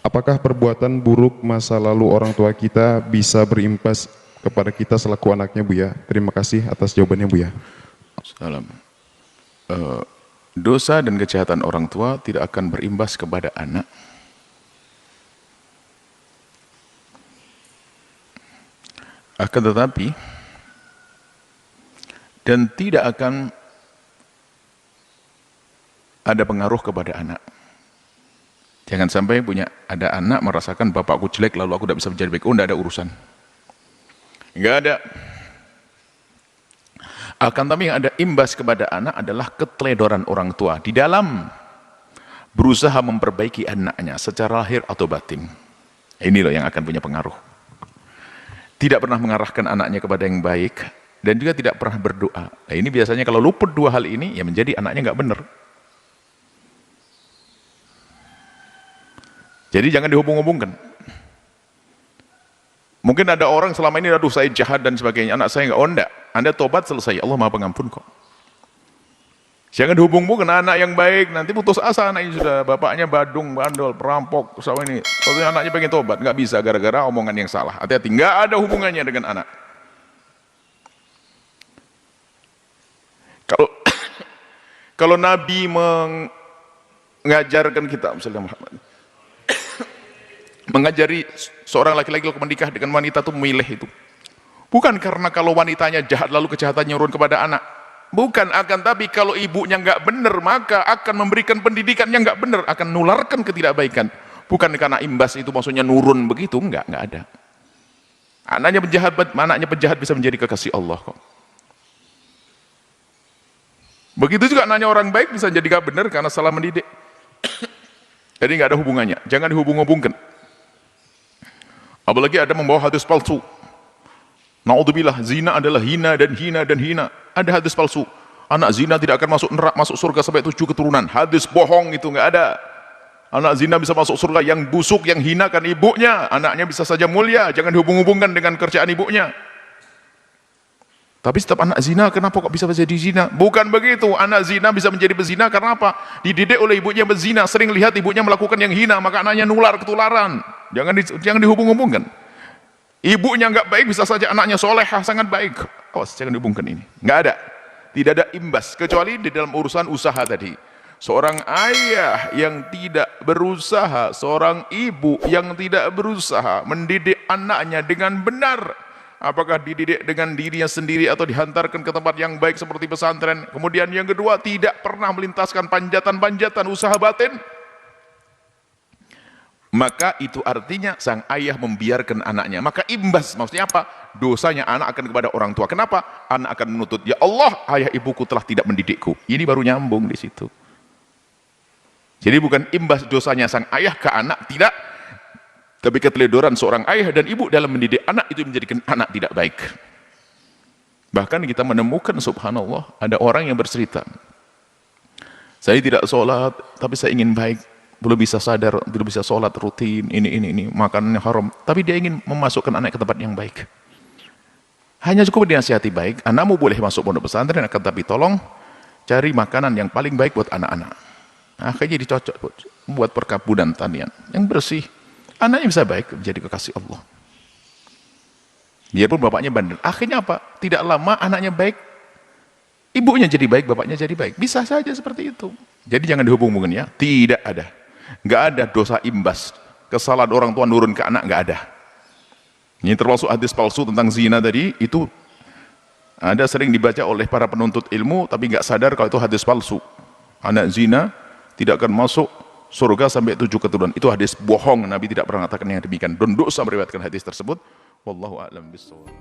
Apakah perbuatan buruk masa lalu orang tua kita bisa berimbas kepada kita selaku anaknya, Buya? Terima kasih atas jawabannya, Buya. Salam. Dosa dan kejahatan orang tua tidak akan berimbas kepada anak. Akan tetapi, dan tidak akan ada pengaruh kepada anak. Jangan sampai ada anak merasakan bapakku jelek lalu aku tidak bisa menjadi baik. Oh, tidak ada urusan. Enggak ada. Akan tapi yang ada imbas kepada anak adalah keteledoran orang tua di dalam berusaha memperbaiki anaknya secara lahir atau batin. Ini loh yang akan punya pengaruh. Tidak pernah mengarahkan anaknya kepada yang baik dan juga tidak pernah berdoa. Nah, ini biasanya kalau luput dua hal ini ya menjadi anaknya nggak benar. Jadi jangan dihubung-hubungkan. Mungkin ada orang selama ini, aduh saya jahat dan sebagainya, anak saya nggak, oh enggak. Anda tobat selesai, Allah Maha Pengampun kok. Jangan dihubung-hubungkan anak yang baik, nanti putus asa anaknya sudah, bapaknya badung, bandol, perampok, sama ini. Kalau anaknya pengen tobat, nggak bisa gara-gara omongan yang salah. Hati-hati, nggak ada hubungannya dengan anak. Kalau Nabi mengajarkan kita, misalnya Muhammad, mengajari seorang laki-laki untuk menikah dengan wanita itu memilih itu. Bukan karena kalau wanitanya jahat lalu kejahatannya urun kepada anak. Bukan, akan tapi kalau ibunya nggak benar maka akan memberikan pendidikan yang nggak benar, akan nularkan ketidakbaikan. Bukan karena imbas itu maksudnya nurun begitu, nggak ada. Anaknya penjahat bisa menjadi kekasih Allah kok. Begitu juga anaknya orang baik bisa jadi nggak benar karena salah mendidik. Jadi nggak ada hubungannya, jangan dihubung-hubungkan. Apalagi ada membawa hadis palsu. Naudzubillah, zina adalah hina dan hina dan hina. Ada hadis palsu. Anak zina tidak akan masuk neraka, masuk surga sampai 7 keturunan. Hadis bohong itu nggak ada. Anak zina bisa masuk surga yang busuk, yang hinakan ibunya. Anaknya bisa saja mulia. Jangan dihubung-hubungkan dengan kerjaan ibunya. Tapi setiap anak zina, kenapa kok bisa jadi zina? Bukan begitu. Anak zina bisa menjadi pezina karena apa? Dididik oleh ibunya berzina, sering lihat ibunya melakukan yang hina, maka anaknya nular, ketularan. Jangan dihubung-hubungkan. Ibunya nggak baik, bisa saja anaknya solehah, sangat baik. Awas, jangan dihubungkan ini. Nggak ada. Tidak ada imbas, kecuali di dalam urusan usaha tadi. Seorang ayah yang tidak berusaha, seorang ibu yang tidak berusaha mendidik anaknya dengan benar, apakah dididik dengan dirinya sendiri atau dihantarkan ke tempat yang baik seperti pesantren. Kemudian yang kedua, tidak pernah melintaskan panjatan-panjatan usaha batin, maka itu artinya sang ayah membiarkan anaknya. Maka imbas, maksudnya apa? Dosanya anak akan kepada orang tua. Kenapa? Anak akan menuntut, ya Allah, ayah ibuku telah tidak mendidikku. Ini baru nyambung di situ. Jadi bukan imbas dosanya sang ayah ke anak, tidak. Tapi keteledoran seorang ayah dan ibu dalam mendidik anak itu menjadikan anak tidak baik. Bahkan kita menemukan, subhanallah, ada orang yang bercerita, saya tidak sholat tapi saya ingin baik, belum bisa sadar, belum bisa sholat rutin, ini makanannya haram, tapi dia ingin memasukkan anak ke tempat yang baik. Hanya cukup dinasihati baik, anakmu boleh masuk pondok pesantren, akan tapi tolong cari makanan yang paling baik buat anak-anak. Akhirnya dicocok buat perkebunan tanian yang bersih. Anaknya bisa baik, menjadi kekasih Allah. Biarpun bapaknya bandel. Akhirnya apa? Tidak lama anaknya baik, ibunya jadi baik, bapaknya jadi baik. Bisa saja seperti itu. Jadi jangan dihubung-hubungkan ya. Tidak ada. Nggak ada dosa imbas. Kesalahan orang tua nurun ke anak, nggak ada. Ini termasuk hadis palsu tentang zina tadi, itu ada sering dibaca oleh para penuntut ilmu, tapi nggak sadar kalau itu hadis palsu. Anak zina tidak akan masuk surga sampai 7 keturunan. Itu hadis bohong. Nabi tidak pernah mengatakan yang demikian. Dan dosa meriwayatkan hadis tersebut. Wallahu a'lam bishawab.